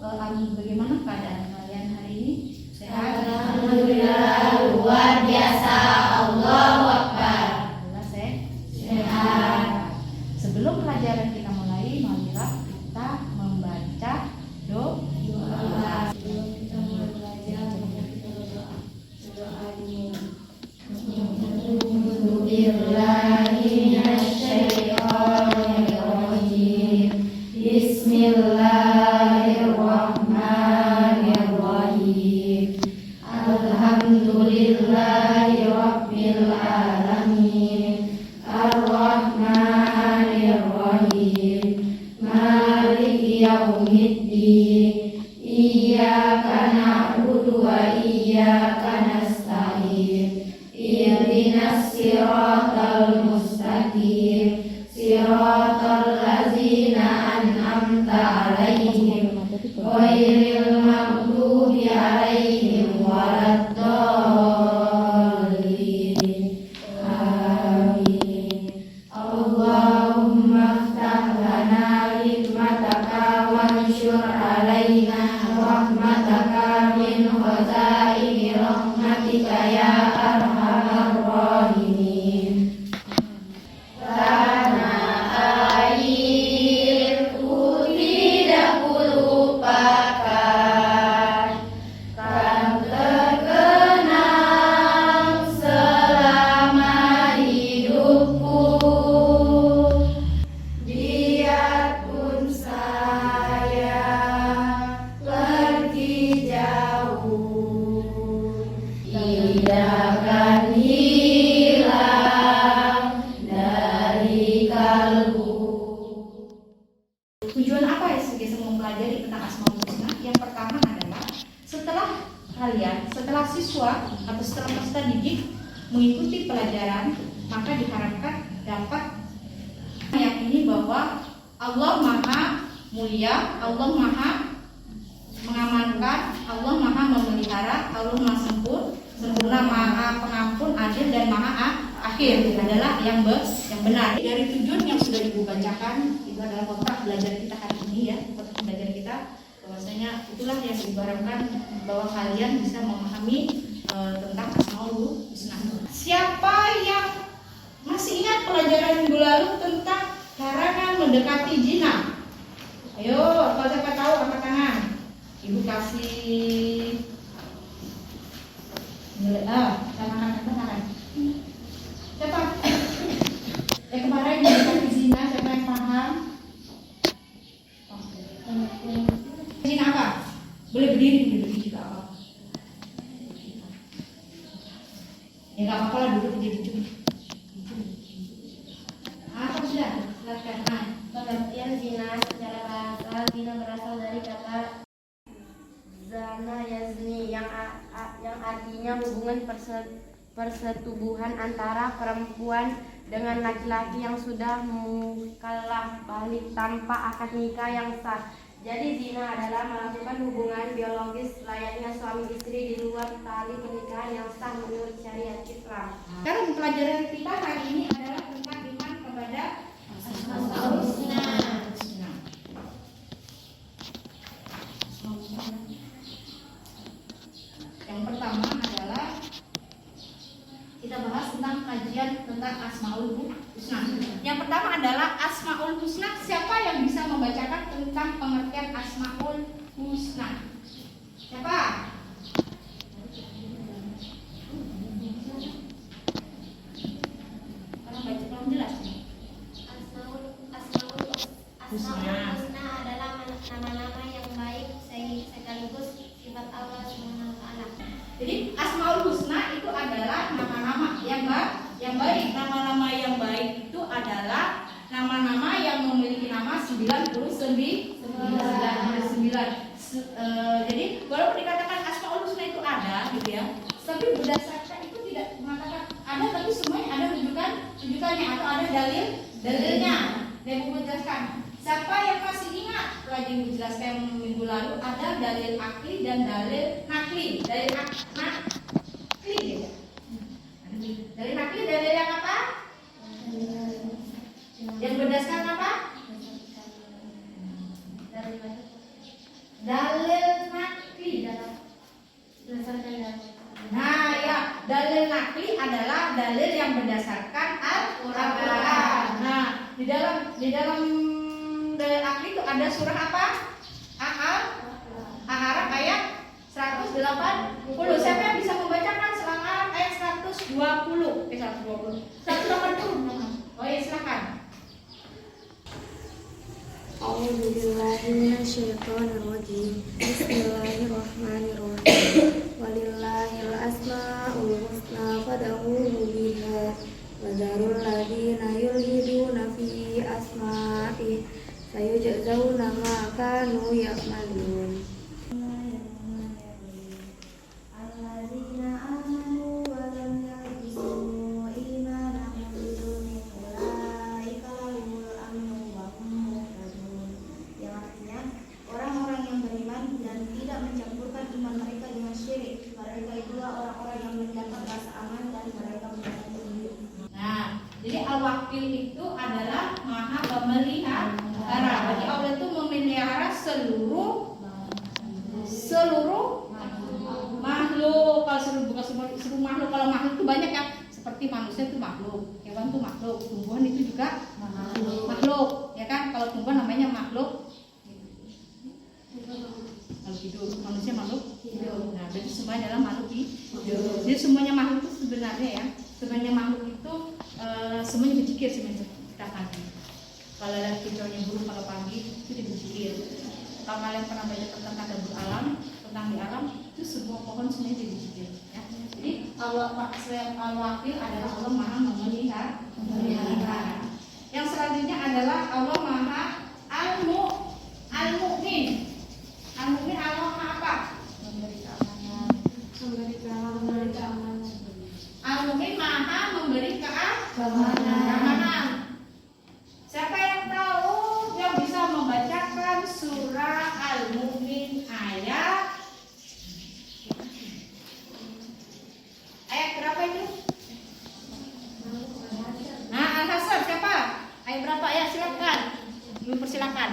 Bagaimana keadaan kalian hari ini? Sehat? Alhamdulillah, luar biasa. Allahu Akbar. Alhamdulillah sehat. Sebelum pelajaran kita mulai, marilah kita membaca doa. Sebelum kita mulai belajar, kita berdoa. Doa ini. Bismillahirrahmanirrahim. Bismillahirrahmanirrahim. Alhamdulillahirabbil alamin. Ar-Rahmanir-Rahim. Maliki yaumiddin. Iyyaka na'budu wa iyyaka nasta'in. Ihdinas siratal mustaqim. Siratal ladzina an'amta 'alaihim ghairil maghdubi 'alaihim waladdallin. Amin. Allahumma iftah lana hikmataka wanshur 'alaina rahmataka min khazaini rahmatika ya arhamar rahimin. Tanah airku tidak kulupakan, kan terkenang selama hidupku. Biarpun saya pergi jauh, tidak akan hilang dari kalbu. Tujuan apa ya sebagai semua mempelajari tentang Asmaul Husna? Yang pertama adalah setelah siswa atau setelah peserta didik mengikuti pelajaran, maka diharapkan dapat meyakini bahwa Allah Maha Mulia, Allah Maha mengamankan, Allah Maha memelihara, Allah Maha sempurna, Maha pengampun, adil dan Maha akhir adalah yang benar. Dari tujuan yang sudah Ibu bacakan itu adalah kontrak belajar kita hari ini ya, kontrak belajar kita, bahwasanya itulah yang Ibu harapkan bahwa kalian bisa memahami tentang Asmaul Husna. Siapa yang masih ingat pelajaran minggu lalu tentang larangan mendekati zina? Ayo, kalau siapa tahu angkat tangan. Ibu kasih tangan. Siapa? Kemarin mendekati zina, siapa yang paham? Zina apa? Boleh berdiri juga apa? Ya nggak apa-apa lah, duduk jadi cuma. Apa sudah? Silakan. Pengertian zina secara bahasa, zina berasal dari kata zana yazni yang artinya hubungan persetubuhan antara perempuan dengan laki-laki yang sudah mukallaf balik tanpa akad nikah yang sah. Jadi zina adalah melakukan hubungan biologis layaknya suami istri di luar tali pernikahan yang sah menurut syariat Islam. Sekarang pelajaran kita hari ini adalah tentang iman kepada Asmaul Husna. Yang pertama adalah kita bahas tentang kajian tentang Asmaul Husna. Yang pertama adalah Asmaul Husna. Siapa yang bisa membacakan tentang pengertian Asmaul Husna? Siapa? Kalau baca belum jelas nih. Asmaul Husna adalah nama-nama yang baik sekaligus sifat Allah Subhanahu wa taala. Jadi Asmaul Husna itu adalah nama-nama yang baik. Nama-nama yang baik itu adalah nama-nama yang memiliki nama 99. Jadi walaupun dikatakan Asmaul Husna itu ada gitu ya, tapi berdasarkan itu tidak mengatakan ada, tapi semuanya ada rujukannya atau ada dalilnya. Dan Ibu menjelaskan. Siapa yang masih ingat lagi Ibu jelaskan minggu lalu ada dalil akli dan dalil nakli. Dalil nakli gitu. Dalil nakli dalil yang apa? Yang berdasarkan apa? Dalil nakli. berdasarkan dalil. Nah, ya, dalil nakli adalah dalil yang berdasarkan Al-Qur'an. Nah, di dalam dalil nakli itu ada surah apa? Al-A'raf ayat 180. Siapa yang bisa membacakan surah Al-A'raf ayat 120? 120. 180. Oh, ya, silakan. A'udzubillahi minasyaitonirrajim. Bismillahirrahmanirrahim. Walillahil asmaul husna fad'uhu biha wa dzarul ladzina yulhiduna fi asma'i sayujzauna ma kanu ya'malun. Alladzina amanu wa lam yalbisu imanahum bidzulmin ulaika lahumul amnu wa hum muhtadun. Yang artinya orang-orang yang beriman dan tidak mencampurkan iman mereka dengan syirik, mereka itulah orang-orang yang mendapat rasa aman dan mereka mendapat petunjuk. Nah, jadi al-wakil itu adalah maha pemelihara. Jadi Allah itu memelihara seluruh makhluk. Kalau seluruh makhluk, kalau makhluk itu banyak ya. Seperti manusia itu makhluk, hewan itu makhluk, tumbuhan itu juga makhluk, ya kan? Kalau tumbuhan namanya makhluk hidup, manusia makhluk hidup. Nah, jadi semuanya adalah makhluk hidup. Jadi semuanya makhluk itu sebenarnya ya, sebenarnya makhluk itu semuanya berzikir sebenarnya kita pagi. Kalau ada kicaunya burung kalau pagi itu dia berzikir. Kalau kalian pernah baca tentang tadabbur alam, tentang di alam itu semua pohon semuanya dia berzikir. Ya. Jadi al-wakil adalah Allah maha memelihara. Yang selanjutnya adalah Allah maha al-mu'min. Al-mu'min Allah maha apa? Memberi keamanan. Al-mu'min maha memberi keamanan. Siapa yang tahu yang bisa membacakan surah Al-Mu'min ayat berapa itu? Nah, Al-Hasan siapa? Ayat berapa ya? Silakan. Ibu persilakan.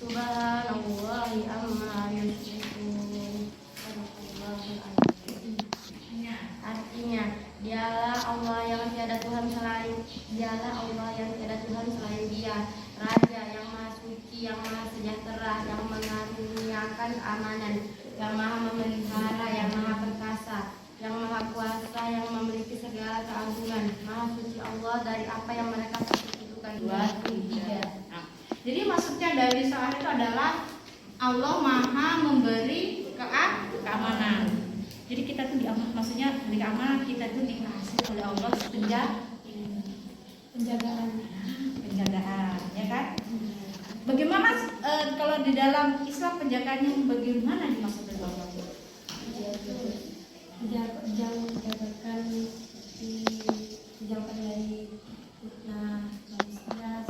Subhanallahi amma yusyrikun. Artinya, dialah Allah yang tiada Tuhan selain Dia, Raja yang Maha Suci, yang Maha Sejahtera, yang mengaruniakan keamanan, yang Maha memelihara, yang Maha Perkasa, yang Maha Kuasa, yang memiliki segala keagungan. Maha Suci Allah dari apa yang mereka persekutukan. 2, 3. Jadi maksudnya dari surah itu adalah Allah maha memberi keamanan. Jadi kita tuh maksudnya dari keamanan kita tuh dikasih oleh Allah penjagaan, ya kan? Bagaimana kalau di dalam Islam penjagaannya bagaimana dimaksud oleh Allah? Dijauhkan dari fitnah, manusia.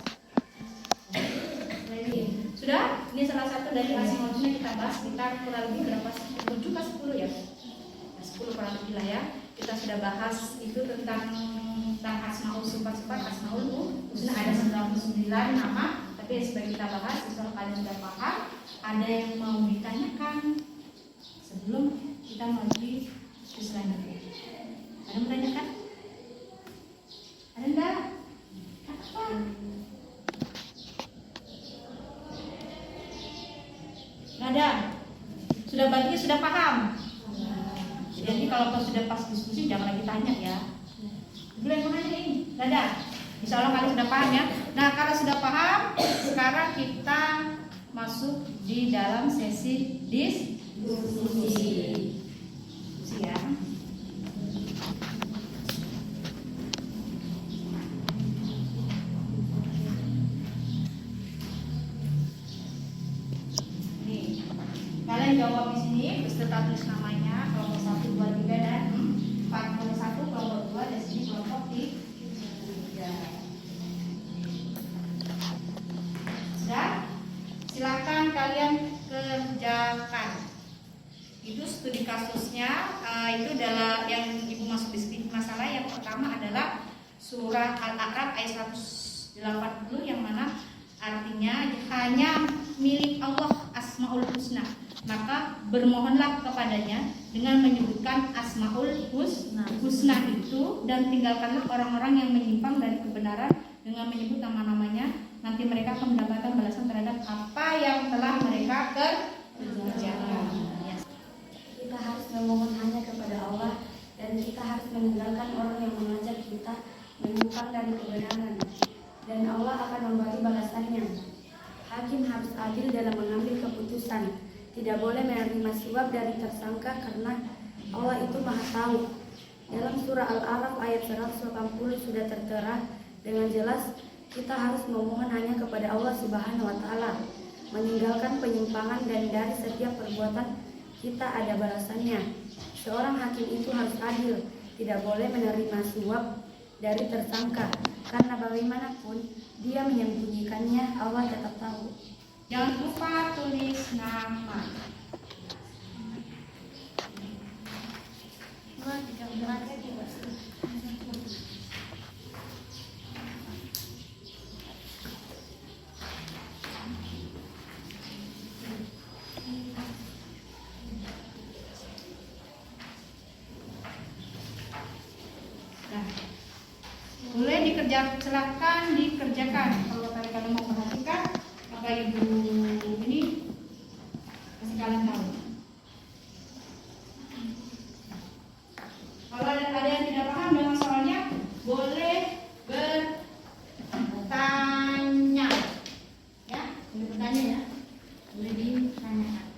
Sudah, ini salah satu dari asmaul kita bahas sekitar kurang lebih berapa? 7 ke 10 ya? 10 kurang lebih lah ya. Kita sudah bahas itu tentang asmaul sifat-sifat asmaul husna ada 99 nama, tapi sebagai kita bahas, kalau kalian sudah paham, ada yang mau ditanyakan sebelum kita menuju ke selanjutnya? Ada yang menanyakan? Ada enggak? Apa? Ada. Sudah baginya sudah paham. Jadi kalau kau sudah pas diskusi jangan lagi tanya ya. Boleh yang nanya ini. Ada. Insya Allah kalian sudah paham ya. Nah kalau sudah paham, sekarang kita masuk di dalam sesi diskusi. Ya. Kalian jawab di sini beserta tulis namanya kelompok 1, 2, 3 dan 4. Kelompok 1, kelompok 2 dan sini kelompok 3. Sudah? dikerjakan. Itu studi kasusnya, itu adalah yang ibu masuk di masalah. Yang pertama adalah surah Al-A'raf ayat 180 yang mana artinya hanya milik Allah Asmaul Husna, maka bermohonlah kepadanya dengan menyebutkan Asmaul Husna itu, dan tinggalkanlah orang-orang yang menyimpang dari kebenaran dengan menyebut nama-namanya. Nanti mereka akan mendapatkan balasan terhadap apa yang telah mereka kerjakan. Kita harus memohon hanya kepada Allah, dan kita harus meninggalkan orang yang mengajak kita menyimpang dari kebenaran, dan Allah akan memberi balasannya. Hakim harus adil dalam mengambil keputusan, tidak boleh menerima suap dari tersangka karena Allah itu Maha Tahu. Dalam surah Al-A'raf ayat 180 sudah tertera dengan jelas, kita harus memohon hanya kepada Allah Subhanahu wa Ta'ala, meninggalkan penyimpangan, dan dari setiap perbuatan kita ada balasannya. Seorang hakim itu harus adil, tidak boleh menerima suap dari tersangka, karena bagaimanapun dia menyembunyikannya, Allah tetap tahu. Jangan lupa tulis nama. Nah, boleh silahkan dikerjakan. Kalau kalian mau perhatikan, maka ibu ini kasih kalian tahu. Kalau ada yang tidak paham dengan soalnya, boleh bertanya. Ya, boleh bertanya ya. Boleh ditanyakan.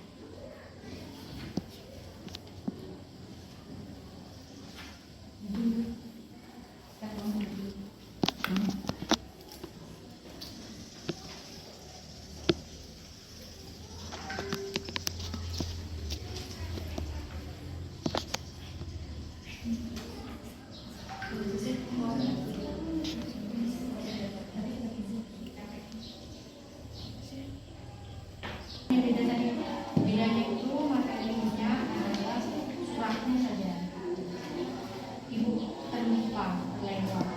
Bedanya itu materinya adalah suratnya saja. Ibu terlupa, terlewat.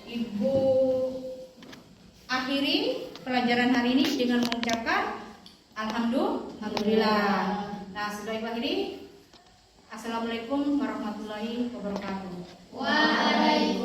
Ibu akhiri pelajaran hari ini dengan mengucapkan Alhamdulillah. Nah, sudah ibu akhiri. Assalamualaikum warahmatullahi wabarakatuh. Waalaikumsalam.